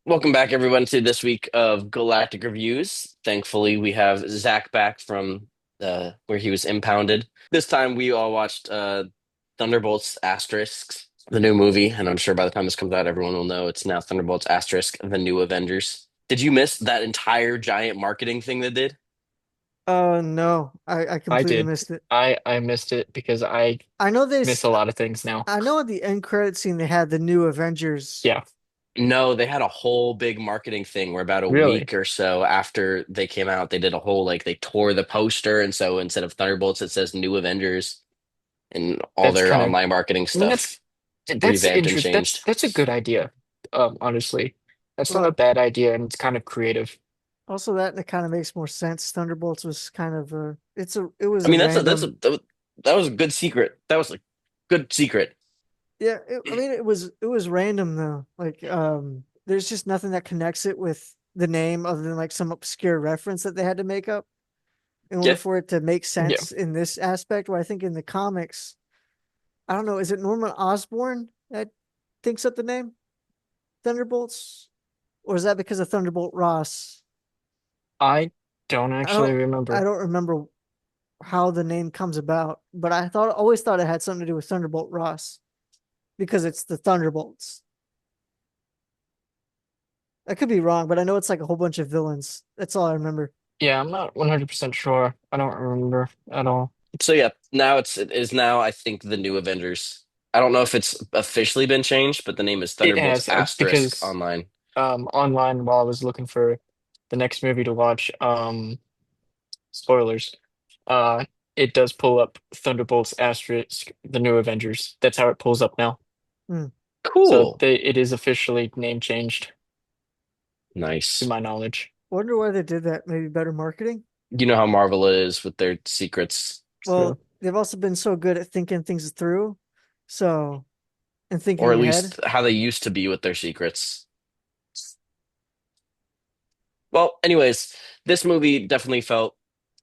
Welcome back, everyone, to this week of Galactic Reviews. Thankfully, we have Zach back from where he was impounded. This time, we all watched Thunderbolts Asterisks, the new movie, and I'm sure by the time this comes out, everyone will know it's now Thunderbolts Asterisk, the new Avengers. Did you miss that entire giant marketing thing they did? No, I I completely did. missed it. I missed it because I I know miss a lot of things now. I know at the end credit scene they had the new Avengers. Yeah, No, they had a whole big marketing thing where about a really. week or so after they came out, they did a whole they tore the poster, and so instead of Thunderbolts, it says New Avengers. And all That's their kind of online marketing I mean that's stuff that's revamped and interest changed. that's a good idea. Honestly. That's not a Well, bad idea and it's kind of creative. also that it kind of makes more sense. Thunderbolts was kind of it was I a mean, that's random. that was a good secret. That was a good secret. Yeah, I mean it was random though. There's just nothing that connects it with the name other than like some obscure reference that they had to make up in order Yeah, for it to make Yeah. sense in this aspect. Where I think in the comics, I don't know, is it Norman Osborn that thinks up the name Thunderbolts? Or is that because of Thunderbolt Ross? I don't I actually don't I remember. don't remember how the name comes about, but I thought always thought it had something to do with Thunderbolt Ross because it's the Thunderbolts. I could be wrong, but I know it's like a whole bunch of villains. That's all I remember. Yeah, I'm not 100% sure. I don't remember at all. so yeah, now it is now I think the new Avengers. I don't know if it's officially been changed, but the name is It Thunderbolts has Asterisk because online. online while I was looking for the next movie to watch, spoilers. Uh, it does pull up Thunderbolts asterisk the new Avengers. That's how it pulls up now. Hmm. So Cool. it is officially name changed to Nice. my knowledge. Wonder why they did that. Maybe better marketing. You know how Marvel is with their secrets, True. Well, they've also been so good at thinking things through, so and or thinking at ahead. least how they used to be with their secrets. Well, anyways, this movie definitely felt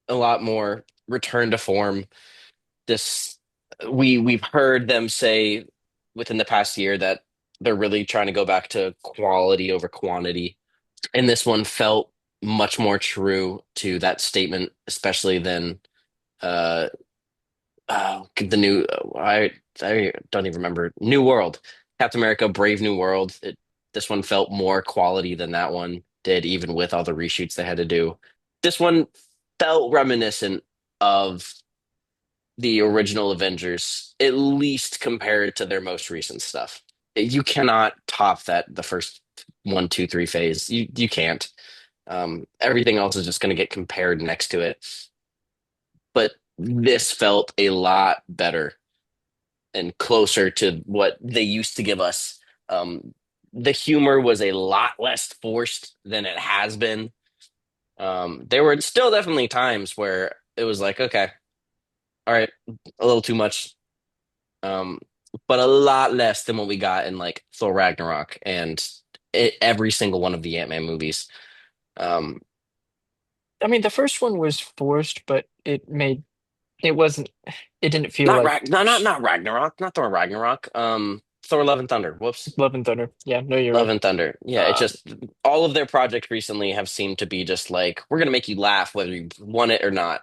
a lot more return to form. This we've heard them say within the past year that they're really trying to go back to quality over quantity, and this one felt much more true to that statement, especially than uh the new I don't even remember New World, Captain America, Brave New World. This one felt more quality than that one did, even with all the reshoots they had to do. This one felt reminiscent of the original Avengers, at least compared to their most recent stuff. You cannot top that the first one, two, three phase. You can't. Everything else is just going to get compared next to it. But this felt a lot better and closer to what they used to give us. Um, the humor was a lot less forced than it has been. There were still definitely times where it was like, okay, all right, a little too much. um, but a lot less than what we got in like Thor Ragnarok and every single one of the Ant-Man movies. Um, I mean, the first one was forced, but it wasn't. It didn't feel not like Rag, not Ragnarok, not Thor Ragnarok. Thor: Love and Thunder. Whoops, Love and Thunder. Yeah, no, you're Love right. and Thunder. Yeah, it Um, just all of their projects recently have seemed to be just like we're gonna make you laugh whether you want it or not.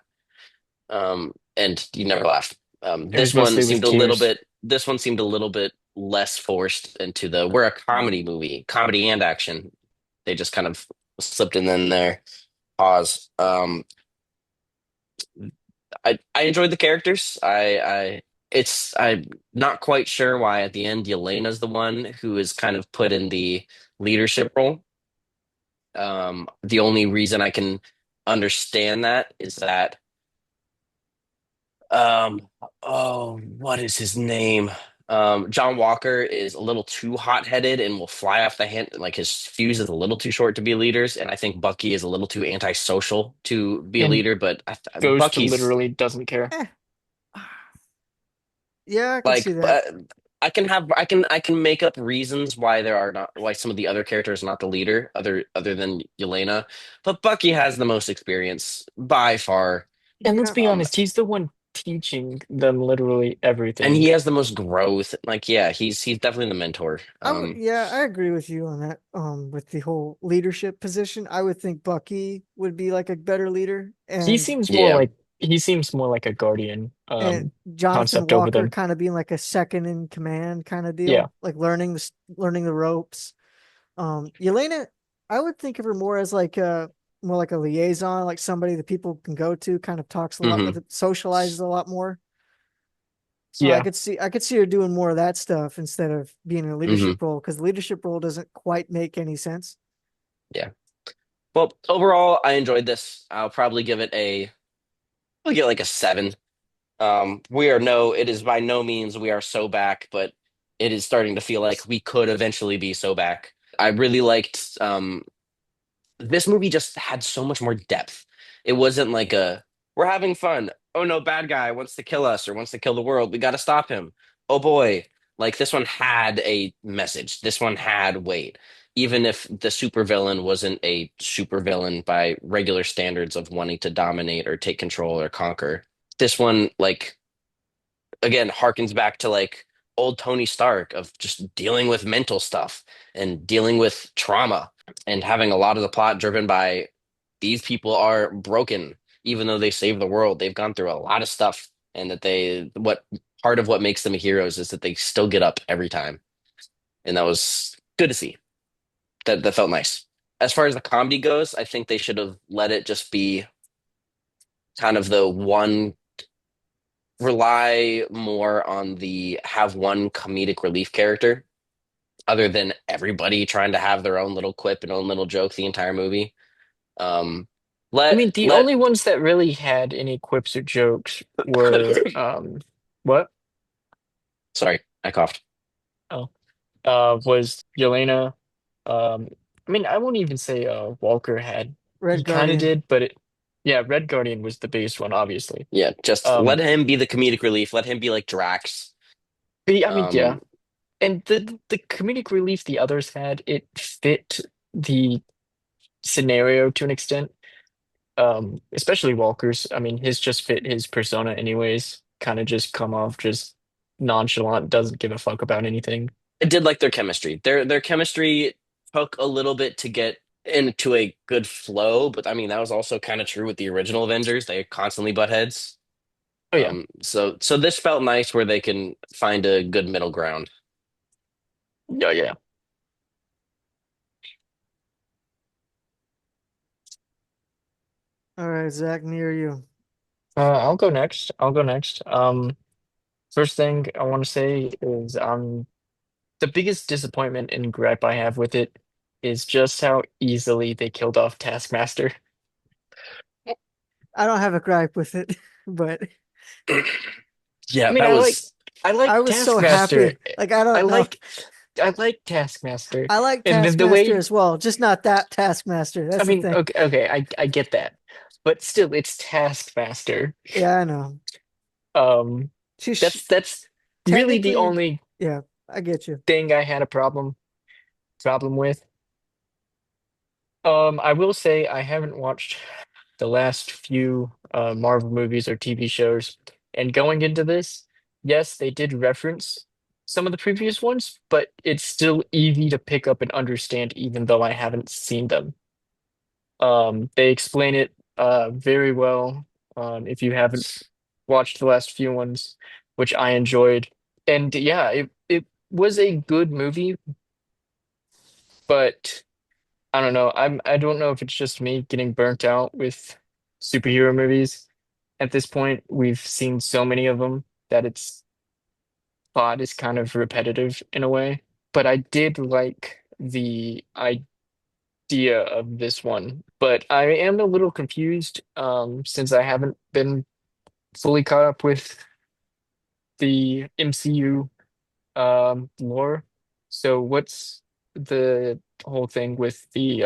And you never laugh. it was mostly with tears. This one seemed a little bit less forced into the we're a comedy movie, comedy and action. They just kind of slipped in there. Pause. I enjoyed the characters. I'm not quite sure why at the end Yelena's the one who is kind of put in the leadership role. The only reason I can understand that is that Um, oh, what is his name? John Walker is a little too hot-headed and will fly off the hand. Like his fuse is a little too short to be leaders, and I think Bucky is a little too antisocial to be a And leader. But Ghost Bucky's literally doesn't care. Eh, yeah, I can like, see that. I can make up reasons why there are not why some of the other characters are not the leader, other than Yelena, but Bucky has the most experience by far. And let's Yeah, be Um, honest, he's the one. teaching them literally And he everything. has the most growth. Like, yeah, he's definitely the mentor. Yeah, I agree with you on that. With the whole leadership position, I would think Bucky would be like a better leader, He seems more yeah. like he seems more like a guardian and Jonathan concept over Walker them. kind of being like a second in command kind of Yeah. deal, like learning the ropes. Yelena, I would think of her more as like a more like a liaison, like somebody that people can go to, kind of talks a lot Hmm. with it, socializes a lot more. So Yeah. I could see her doing more of that stuff instead of being in a Hmm. leadership role because the leadership role doesn't quite make any sense. Yeah. Well, overall, I enjoyed this. I'll give it like a 7. It is by no means we are so back, but it is starting to feel like we could eventually be so back. I really liked this movie just had so much more depth. It wasn't like we're having fun. Oh no, bad guy wants to kill us or wants to kill the world. We got to stop him. Oh boy. Like this one had a message. This one had weight. Even if the supervillain wasn't a supervillain by regular standards of wanting to dominate or take control or conquer. This one, like, again, harkens back to like old Tony Stark of just dealing with mental stuff and dealing with trauma and having a lot of the plot driven by these people are broken, even though they save the world. They've gone through a lot of stuff, and that what part of what makes them heroes is that they still get up every time. And that was good to see. That felt nice. As far as the comedy goes, I think they should have let it just be kind of the one rely more on the have one comedic relief character other than everybody trying to have their own little quip and own little joke the entire movie. Um, I let mean, the let only ones that really had any quips or jokes were what? sorry, I coughed. Oh, was Yelena. Um, I mean, I won't even say Walker had. Red He kind of Guardian. did, but yeah, Red Guardian was the biggest one, obviously. Yeah, just let Um, him be the comedic relief. Let him be like Drax. I mean, yeah, Um, and the comedic relief the others had, it fit the scenario to an extent. Especially Walker's. I mean, his just fit his persona anyways. Kind of just come off just nonchalant, doesn't give a fuck about anything. I did like their chemistry. Their chemistry took a little bit to get into a good flow, but I mean that was also kind of true with the original Avengers. They constantly butt heads. Oh yeah, So this felt nice where they can find a good middle ground. yeah, yeah. All right, Zach, near you. I'll go next. I'll go next. First thing I want to say is the biggest disappointment and gripe I have with it is just how easily they killed off Taskmaster. I don't have a gripe with it, but I Yeah, mean, that was I I like was so Taskmaster. happy. Like I I don't know. like I like Taskmaster. I like And then the Taskmaster way as well, just not that Taskmaster. I That's the mean, thing. okay, I get that. But still it's Taskmaster. Yeah, I know. Um She's that's really the technically, only yeah, I get you. thing I had a problem with. I will say I haven't watched the last few Marvel movies or TV shows, and going into this, yes, they did reference some of the previous ones, but it's still easy to pick up and understand even though I haven't seen them. They explain it very well if you haven't watched the last few ones, which I enjoyed. And yeah, it was a good movie, but I don't know. I don't know if it's just me getting burnt out with superhero movies. At this point, we've seen so many of them that its plot is kind of repetitive in a way. But I did like the idea of this one. But I am a little confused since I haven't been fully caught up with the MCU lore. So what's the whole thing with the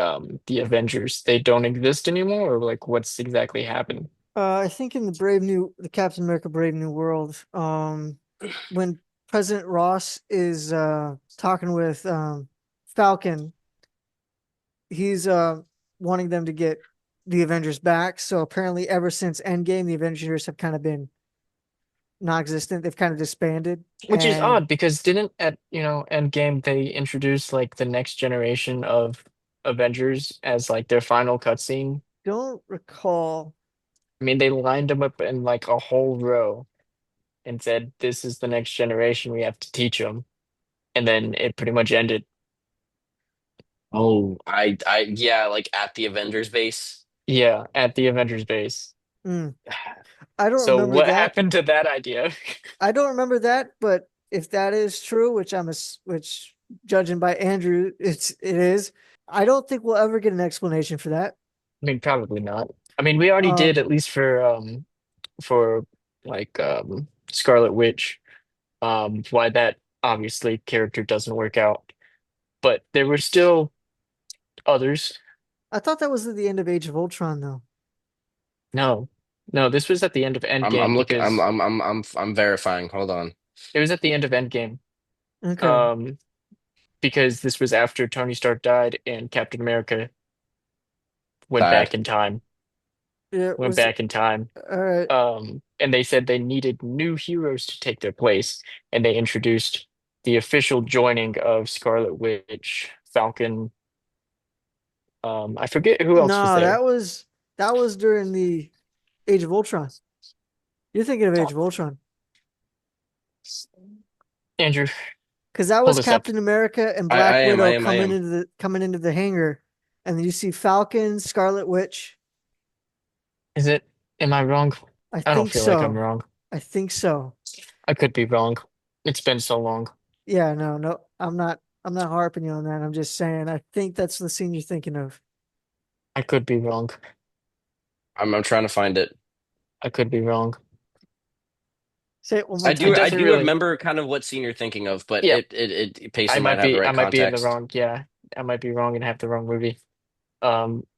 Avengers? They don't exist anymore, or like what's exactly happened? I think in the Captain America Brave New World, when President Ross is talking with Falcon, he's wanting them to get the Avengers back. So apparently, ever since Endgame, the Avengers have kind of been non-existent. They've kind of disbanded. Which is And odd because didn't at Endgame they introduced like the next generation of Avengers as like their final cutscene? don't recall. I mean, they lined them up in like a whole row and said, "This is the next generation. We have to teach them." And then it pretty much ended. Oh, yeah, like at the Avengers base. Yeah, at the Avengers base. Mm, I don't So remember what that. happened to that idea? I don't remember that, but if that is true, which judging by Andrew, it is. I don't think we'll ever get an explanation for that. I mean, probably not. I mean, we already did Um, at least for like Scarlet Witch, why that obviously character doesn't work out. But there were still others. I thought that was at the end of Age of Ultron, though. No, no, this was at the end of I'm Endgame looking. because I'm verifying. Hold on. it was at the end of Endgame. Okay. Um, because this was after Tony Stark died and Captain America went Sad. back in time. It Went was back in time. all right. And they said they needed new heroes to take their place, and they introduced the official joining of Scarlet Witch, Falcon. I forget who else was No, there. that was during the Age of Ultron. You're thinking of Age of Ultron. Andrew, Because that pull was this up. Captain America and I Black am. I Widow am. I am. coming into the hangar, and then you see Falcon, Scarlet Witch. Is it? Am I wrong? I I don't think feel like I'm so. wrong. I think so. I could be wrong. It's been so long. Yeah, no, no, I'm not. I'm not harping you on that. I'm just saying. I think that's the scene you're thinking of. I could be wrong. I'm trying to find it. I could be wrong. Say it one more I It do. time. I doesn't do really. remember kind of what scene you're thinking of, but Yeah, Payson might have the I right might be in the context. wrong. Yeah, I might be wrong and have the wrong movie.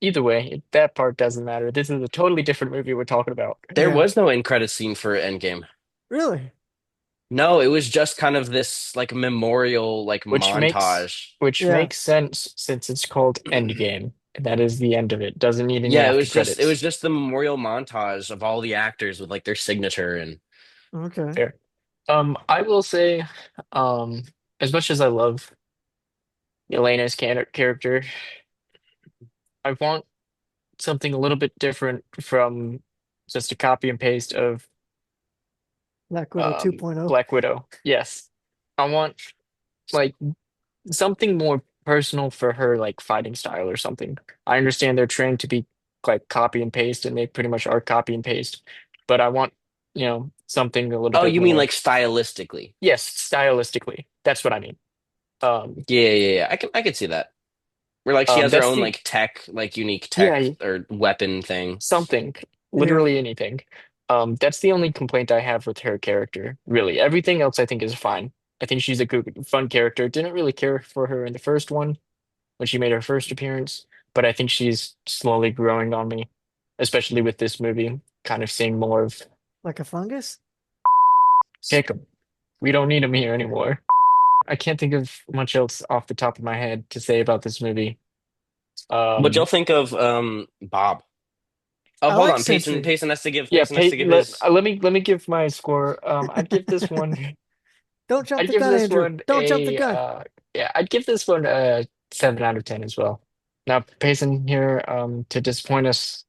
Either way, that part doesn't matter. This is a totally different movie we're talking about, There Yeah, was no end credit scene for Endgame. really. No, it was just kind of this like memorial like which makes montage. which Yeah. makes sense since it's called Endgame. That is the end of it. Doesn't need any Yeah, after it was credits. just the memorial montage of all the actors with like their signature and Okay. Fair. I will say, um, as much as I love Elena's character, I want something a little bit different from just a copy and paste of Black Widow 2.0. Black Widow. Yes, I want like something more personal for her, like fighting style or something. I understand they're trained to be like copy and paste, and they pretty much are copy and paste. But I want, something a little oh, bit you mean more. like stylistically? Yes, stylistically. That's what I mean. Um, Yeah. I can see that. Where like she has her that's own the like tech, like unique tech yeah, or weapon thing. something, Yeah, literally anything. That's the only complaint I have with her character. Really, everything else I think is fine. I think she's a good, fun character. Didn't really care for her in the first one when she made her first appearance, but I think she's slowly growing on me, especially with this movie, kind of seeing more of like a fungus. Jacob. We don't need him here anymore. I can't think of much else off the top of my head to say about this movie. What y'all Um, think of Bob? Oh, I hold like on. Sentry. yeah, Payson has to give his let me give my score. I'd give this one. Don't jump I'd the give gun, this Andrew. one Don't jump the a gun. yeah. I'd give this one a 7 out of 10 as well. Now, Payson here, to disappoint us.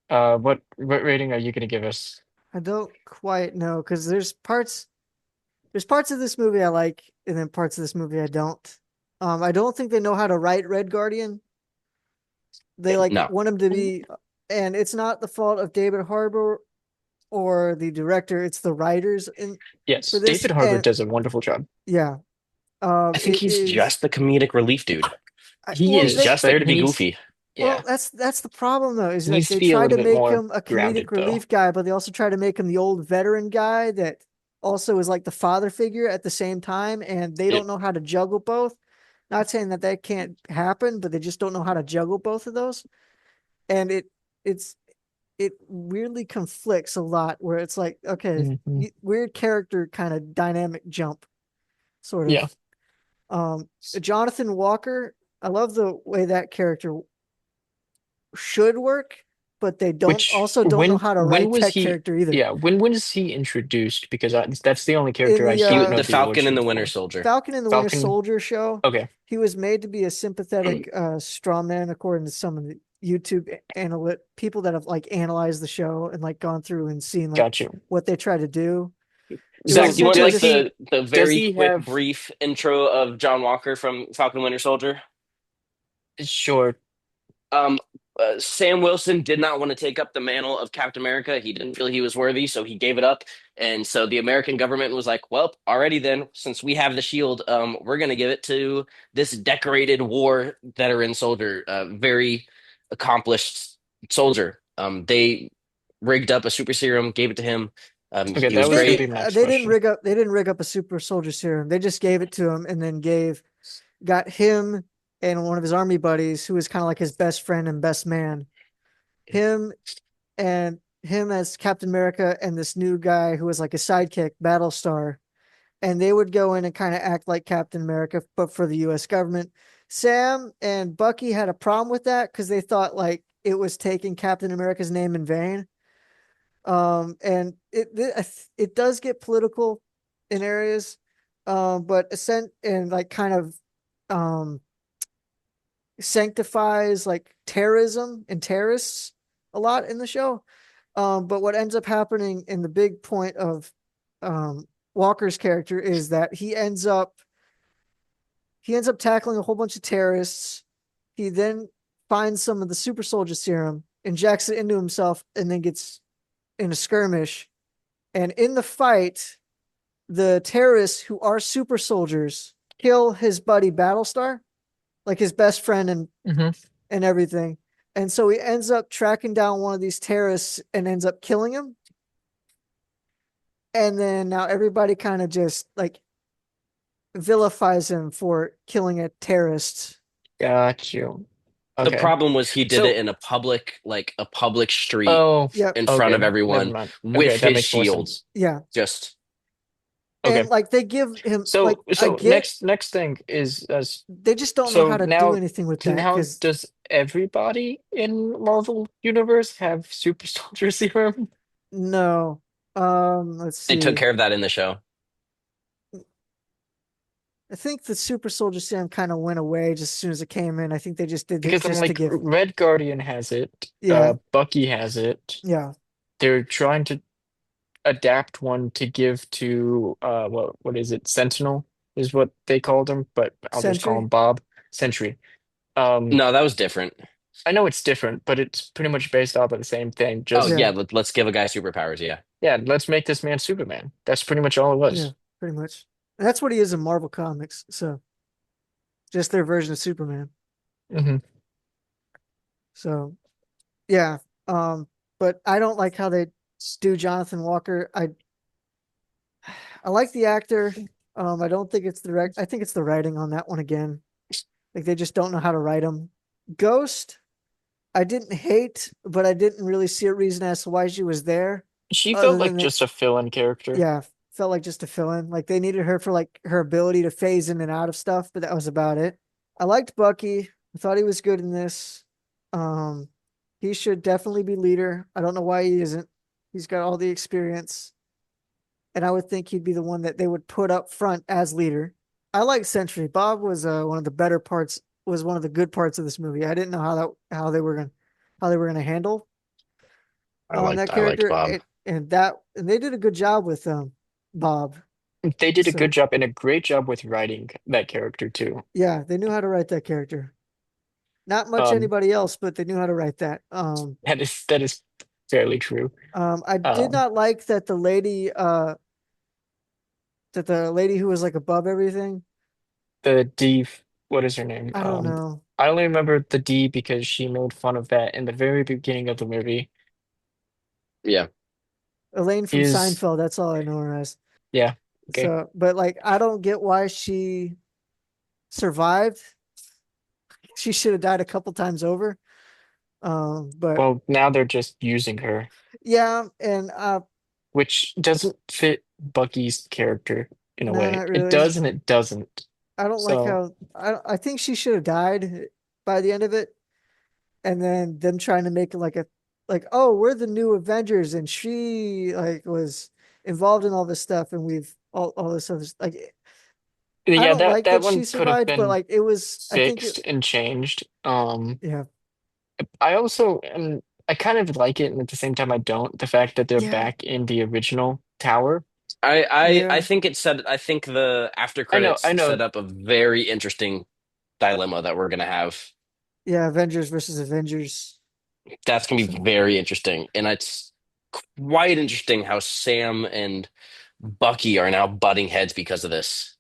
What rating are you going to give us? I don't quite know because there's parts of this movie I like, and then parts of this movie I don't. I don't think they know how to write Red Guardian. They like no. want him to be, and it's not the fault of David Harbour or the director. It's the writers in for Yes, this, David Harbour and does a wonderful job. yeah, I think it he's is. just the comedic relief dude. He Well, He's is, they just but there to be goofy. yeah, that's the problem though. Is he like needs to they be a try little to bit make more him a comedic grounded, though. relief guy, but they also try to make him the old veteran guy that also is like the father figure at the same time, and they Yep. don't know how to juggle both. Not saying that that can't happen, but they just don't know how to juggle both of those, and it's it weirdly conflicts a lot. Where it's like, okay, Hmm. weird character kind of dynamic jump, sort Yeah, of. Jonathan Walker, I love the way that character should work. but they Which don't know how to when write was that he? character either. Yeah, when was he introduced? Because that's the only In character I the don't The know the Falcon and origin the Winter for. Soldier. Falcon and the Winter Falcon. Soldier show, Okay, he was made to be a sympathetic straw man, according to some of the YouTube people that have like analyzed the show and like gone through and seen like got you. what they try to do. It was Zach, do you So want essentially like does just he? the Does very he quick, have? brief intro of John Walker from Falcon Winter Soldier? Sure. Um, Sam Wilson did not want to take up the mantle of Captain America. He didn't feel he was worthy, so he gave it up. And so the American government was like, "Well, already then, since we have the shield, we're going to give it to this decorated war veteran soldier, very accomplished soldier." They rigged up a super serum, gave it to him. Okay, He that was was going to great. be my next they didn't question. rig up a super soldier serum. They just gave it to him and then got him and one of his army buddies who was kind of like his best friend and best man. Him and him as Captain America and this new guy who was like a sidekick, Battlestar, and they would go in and kind of act like Captain America, but for the U.S. government. Sam and Bucky had a problem with that because they thought like it was taking Captain America's name in vain. And it does get political in areas, but ascent and like kind of um sanctifies like terrorism and terrorists a lot in the show. But what ends up happening in the big point of Walker's character is that he ends up tackling a whole bunch of terrorists. He then finds some of the super soldier serum, injects it into himself, and then gets in a skirmish. And in the fight, the terrorists who are super soldiers kill his buddy Battlestar, like his best friend Hmm. and everything. And so he ends up tracking down one of these terrorists and ends up killing him. And then now everybody kind of just like vilifies him for killing a terrorist. Got you. The Okay. problem was he did it So, in a public street oh, Yep. in front of okay. Never everyone mind. with Okay, that his makes more shield. sense. Yeah. Okay. And like they give him like I So get next thing is as they just don't know how so to do anything with that now because does everybody in Marvel Universe have super soldier serum? no. Let's They took see. care of that in the show. I think the super soldier serum kind of went away just as soon as it came in. I think they just did it Because I'm just to like, give. Red Guardian has it, Yeah. Bucky has it. Yeah. They're trying to adapt one to give to what is it? Sentinel is what they called him, but I'll just call him Sentry. Bob. Sentry. Um, No, that was different. I know it's different, but it's pretty much based off of the same thing. Oh Just yeah, Yeah. let's give a guy superpowers. Yeah. yeah, let's make this man Superman. That's pretty much all it Yeah. was. Pretty much. And that's what he is in Marvel Comics. So just their version of Superman. Hmm. So yeah. But I don't like how they do Jonathan Walker. I like the actor. I don't think it's I think it's the writing on that one again. Like they just don't know how to write him. Ghost, I didn't hate, but I didn't really see a reason as to why she was there. She felt Other like than just a fill-in character. yeah, felt like just to fill in. Like they needed her for like her ability to phase in and out of stuff, but that was about it. I liked Bucky. I thought he was good in this. Um, he should definitely be leader. I don't know why he isn't. He's got all the experience, and I would think he'd be the one that they would put up front as leader. I like Sentry. Bob was one of the better parts. Was one of the good parts of this movie. I didn't know how they were gonna handle that I liked character, Bob. and they did a good job with Bob. They did a good So job and a great job with writing that character too. yeah, they knew how to write that character. Not much Um, anybody else, but they knew how to write that. that is fairly true. I did Um, not like that the lady who was like above everything. the D, what is her name? I don't know. I only remember the D because she made fun of that in the very beginning of the movie. Yeah. Elaine from Is Seinfeld, that's all I know her as. yeah, okay. So, but like I don't get why she survived. She should have died a couple times over. But Well, now they're just using her, yeah, and which doesn't fit Bucky's character in a no, way. not It really. does and it doesn't. I don't like So how I think she should have died by the end of it, and then them trying to make like like, oh, we're the new Avengers, and she like was involved in all this stuff, and we've all this other like. I Yeah, don't that like that that one she could have survived, but been like it was. I think it. fixed and changed. Yeah, I also am I kind of like it, and at the same time I don't. The fact that they're yeah, back in the original tower. I yeah, think it said I think the after I credits know. set up a very interesting dilemma that we're gonna have. yeah. Avengers versus Avengers. That's gonna be So, very interesting, and it's quite interesting how Sam and Bucky are now butting heads because of this.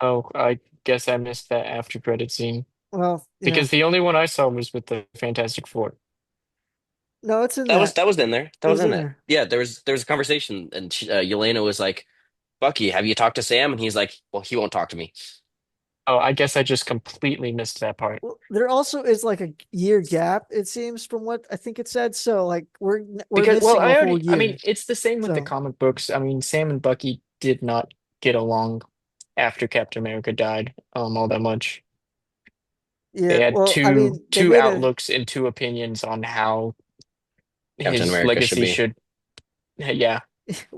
Oh, I guess I missed that after credit scene well, yeah. because the only one I saw was with the Fantastic Four. No, it's in That was that. that was in there. That It was was in in that. there. Yeah, there was a conversation, and Yelena was like, "Bucky, have you talked to Sam?" And he's like, "Well, he won't talk to me." Oh, I guess I just completely missed that part. Well, there also is like a year gap, it seems, from what I think it said. So like we're Because, well, missing a whole I mean, year. it's the same with the So comic books. I mean, Sam and Bucky did not get along after Captain America died, all that much. They yeah, had well, I two mean, they two made a outlooks and two opinions on how Captain his America should legacy be. should, yeah,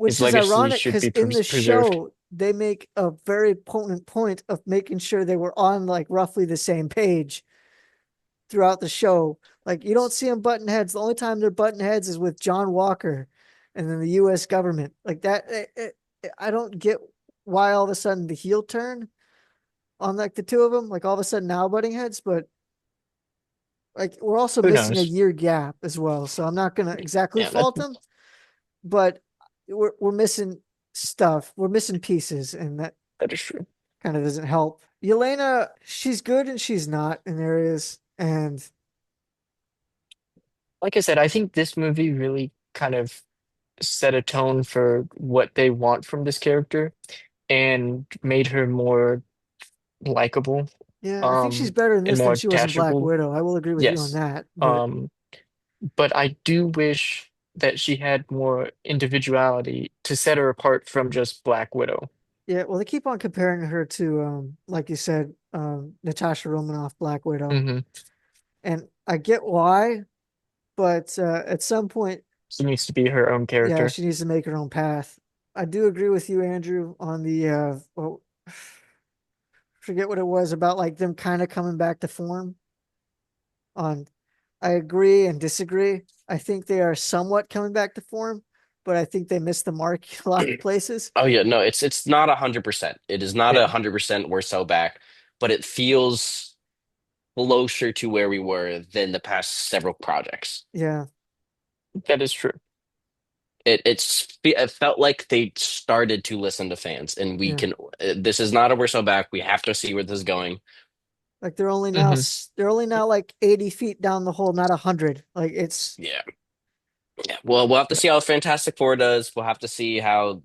his which is legacy ironic should because be in the preserved. show they make a very potent point of making sure they were on like roughly the same page throughout the show. Like you don't see them button heads. The only time they're button heads is with John Walker and then the U.S. government. Like that, I don't get why all of a sudden the heel turn on like the two of them. Like all of a sudden now butting heads, but like we're also Who missing a knows? year gap as well. So I'm not gonna exactly Yeah, that fault them, but we're missing stuff. We're missing pieces, and that that is true. kind of doesn't help. Yelena, she's good and she's not in areas, and Like I said, I think this movie really kind of set a tone for what they want from this character and made her more likable, yeah, I think she's better in and this than more she was in Black attachable. Widow. I will agree with you on Yes. that. But Um, but I do wish that she had more individuality to set her apart from just Black Widow. yeah, well, they keep on comparing her to, like you said, Natasha Romanoff, Black Widow, Hmm. and I get why, but at some point, She needs to be her own yeah, character. she needs to make her own path. I do agree with you, Andrew, on the well, forget what it was about like them kind of coming back to form. On, I agree and disagree. I think they are somewhat coming back to form, but I think they missed the mark a lot of places. Oh yeah, no, it's not 100%. It is not Yeah, 100% we're so back, but it feels closer to where we were than the past several projects. Yeah, that is true. It felt like they started to listen to fans, and we yeah. can. This is not a we're so back. We have to see where this is going. Like they're only now Hmm. they're only now like 80 feet down the hole, not 100. Like it's Yeah, yeah. Well, we'll have to see how Fantastic Four does. We'll have to see how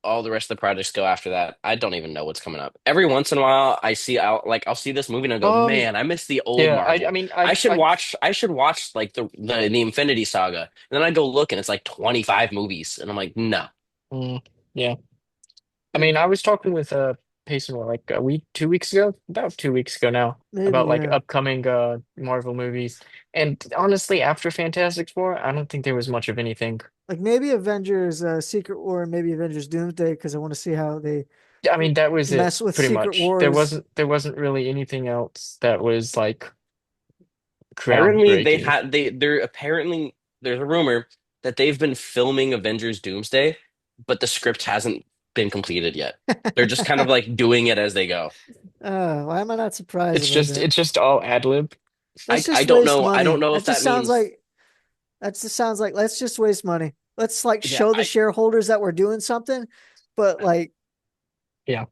all the rest of the projects go after that. I don't even know what's coming up. Every once in a while, I'll see this movie and I go, Um, man, I miss the old yeah, I Marvel. mean, I should watch like the Infinity Saga. And then I go look and it's like 25 movies, and I'm like, no. mm, yeah. I yeah, mean, I was talking with Payson like a week, 2 weeks ago, about 2 weeks ago now, maybe, about like yeah. upcoming Marvel movies. And honestly, after Fantastic Four, I don't think there was much of anything. Like maybe Avengers Secret War, maybe Avengers Doomsday, because I want to see how they I mean, that was it mess with pretty Secret much. There Wars. wasn't there wasn't really anything else that was like Apparently groundbreaking. they're apparently there's a rumor that they've been filming Avengers Doomsday, but the script hasn't been completed yet. They're just kind of like doing it as they go. Why am I not surprised about that? It's just all ad lib. Let's I just don't waste know. I don't money. know That if just that sounds means like let's just waste money. Let's like yeah, show the shareholders that we're doing something, but like Yeah,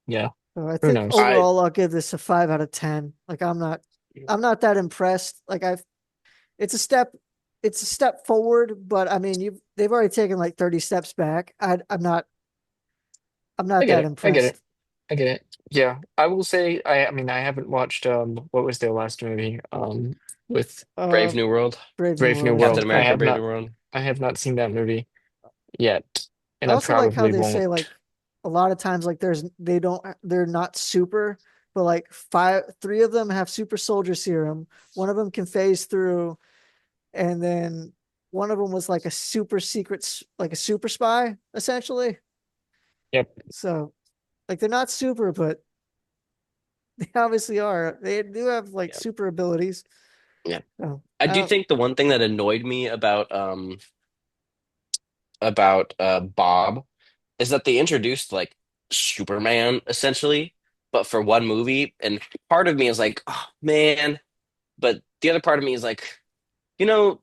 yeah. I Who think knows? I overall I'll give this a 5 out of 10. Like I'm not that impressed. Like I've it's a step it's a step forward, but I mean they've already taken like 30 steps back. I'm I not get that it. I get it. impressed. I get it. Yeah, I will say I mean I haven't watched what was their last movie with Uh Brave New World, Brave New Brave New World, yeah. Captain World. America, Brave New World. I have not seen that movie yet, I and I also like how probably they say won't. like a lot of times like they're not super, but like three of them have super soldier serum. One of them can phase through, and then one of them was like a super secret, like a super spy, essentially. Yep. So, like, they're not super, but they obviously are. They do have like Yeah. super abilities. Yeah. So, I I do don't. think the one thing that annoyed me about Bob is that they introduced like Superman essentially, but for one movie, and part of me is like, oh man, but the other part of me is like, you know,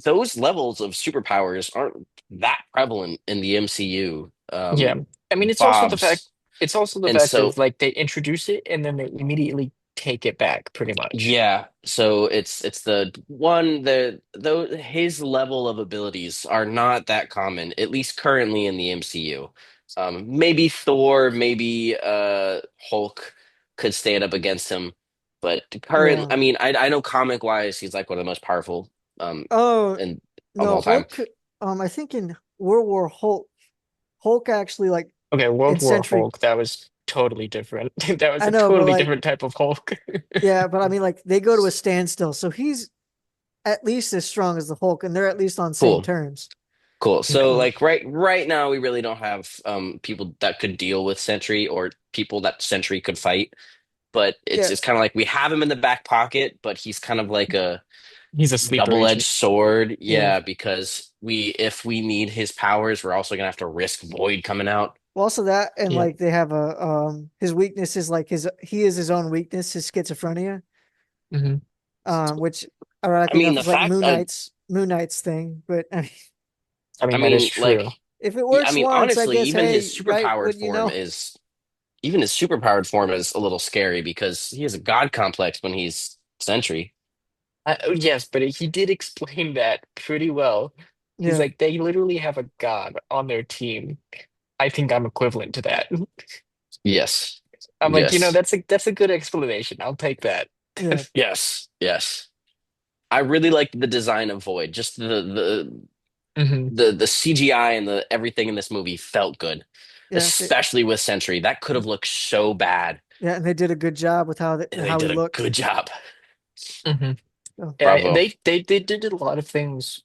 those levels of superpowers aren't that prevalent in the MCU. Yeah. I mean, Bob's, it's also the and fact of so like they introduce it and then they immediately take it back pretty much. yeah, so it's the one the though his level of abilities are not that common, at least currently in the MCU. Maybe Thor, maybe Hulk could stand up against him, but current Yeah. I mean I know comic wise he's like one of the most powerful Oh in of no, all time. Hulk. I think in World War Hulk, Hulk actually like Okay, in World War Century. Hulk, that was totally different. That was I a know, but totally like, different type of Hulk. yeah, but I mean, like, they go to a standstill, so he's at least as strong as the Hulk, and they're at least on same Cool. terms. Cool. So Okay. So like right now we really don't have people that could deal with Sentry or people that Sentry could fight. But yeah, it's kind of like we have him in the back pocket, but he's kind of like a He's a sleeper double-edged agent. sword. yeah. Yeah, because we if we need his powers, we're also gonna have to risk Void coming out. Well, also that, and Yeah. like they have a his weakness is like he is his own weakness, his schizophrenia. Hmm. Which I ironically mean, enough the is like fact Moon Knight's thing. But I mean, I I mean, that is mean, true. like if it I works mean, once, I honestly, guess, hey, right, wouldn't you know? even his superpowered form is a little scary because he has a god complex when he's Sentry. Oh, yes, but he did explain that pretty well. He's Yeah, like, they literally have a god on their team. I think I'm equivalent to that. Yes. I'm like, Yes. that's a good explanation. I'll take that. yeah, Yes. Yes. I really liked the design of Void. Just Hmm. the CGI and the everything in this movie felt good, yeah. especially with Sentry. That could have looked so bad. Yeah, and they did a good job with And they how he did a looked. good job. Hmm. So Yeah, Bravo. they did a lot of things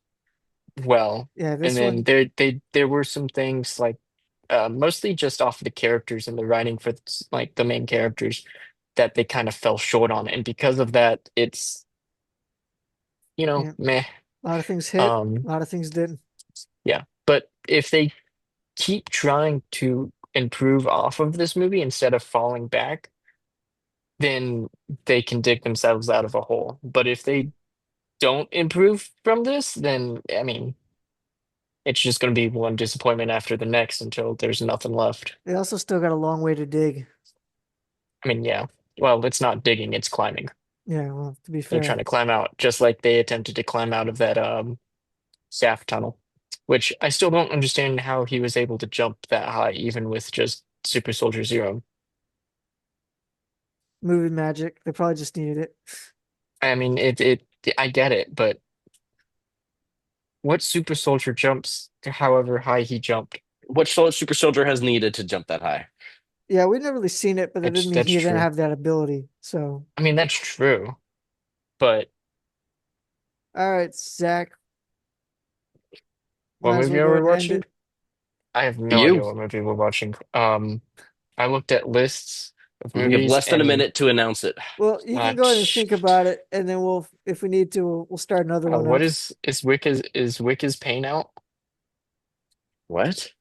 well, yeah, and this then one, there were some things like mostly just off of the characters and the writing for like the main characters that they kind of fell short on, and because of that, it's yeah, meh. a lot of things hit, a Um, lot of things didn't. yeah, but if they keep trying to improve off of this movie instead of falling back, then they can dig themselves out of a hole. But if they don't improve from this, then I mean, it's just going to be one disappointment after the next until there's nothing left. They also still got a long way to dig. I mean, yeah. Well, it's not digging, it's climbing. Yeah, well, to be They're trying fair, to climb out, just like they attempted to climb out of that shaft tunnel, which I still don't understand how he was able to jump that high, even with just Super Soldier Zero. movie magic. They probably just needed it. I mean, I get it, but what super soldier jumps to however high he jumped? What super soldier has needed to jump that high? Yeah, we've never really seen it, but that didn't mean That's he didn't true. have that ability. So, I mean, that's true, but all right, Zach, what might as movie well are go we ahead and end watching? it. I have no You. idea what movie we're watching. I looked at lists of We have movies less than a and minute to announce it. Well, you can go ahead and think about it, and then we'll, if we need to, we'll start another one what up. is Wick is Pain out? What?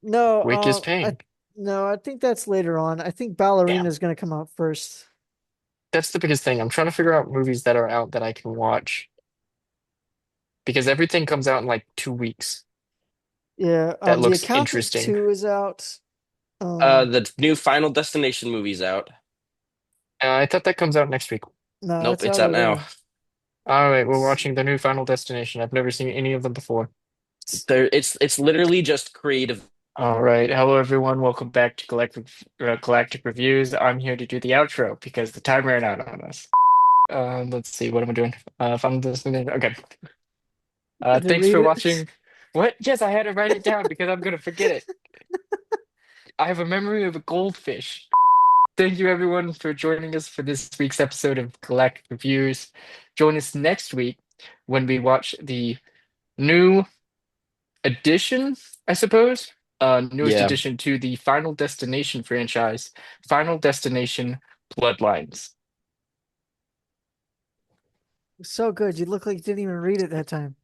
No, Wick is Pain. no, I think that's later on. I think Damn, Ballerina is going to come out first. that's the biggest thing. I'm trying to figure out movies that are out that I can watch because everything comes out in like 2 weeks. Yeah, That The looks Accountant interesting. 2 is out. Um, The new Final Destination movie's out. I thought that comes out next week. no, Nope, it's it's out out now. already. All right, we're It's, watching the new Final Destination. I've never seen any of them before. It's literally just creative. All right, hello everyone. Welcome back to Galactic Reviews. I'm here to do the outro because the time ran out on us. Let's see, what am I doing? Final Destination. Okay. you had to Thanks read for it. watching. What? Yes, I had to write it down because I'm gonna forget it. I have a memory of a goldfish. Thank you everyone for joining us for this week's episode of Galactic Reviews. Join us next week when we watch the new addition, I suppose. Newest Yeah. addition to the Final Destination franchise, Final Destination Bloodlines. So good. You look like you didn't even read it that time.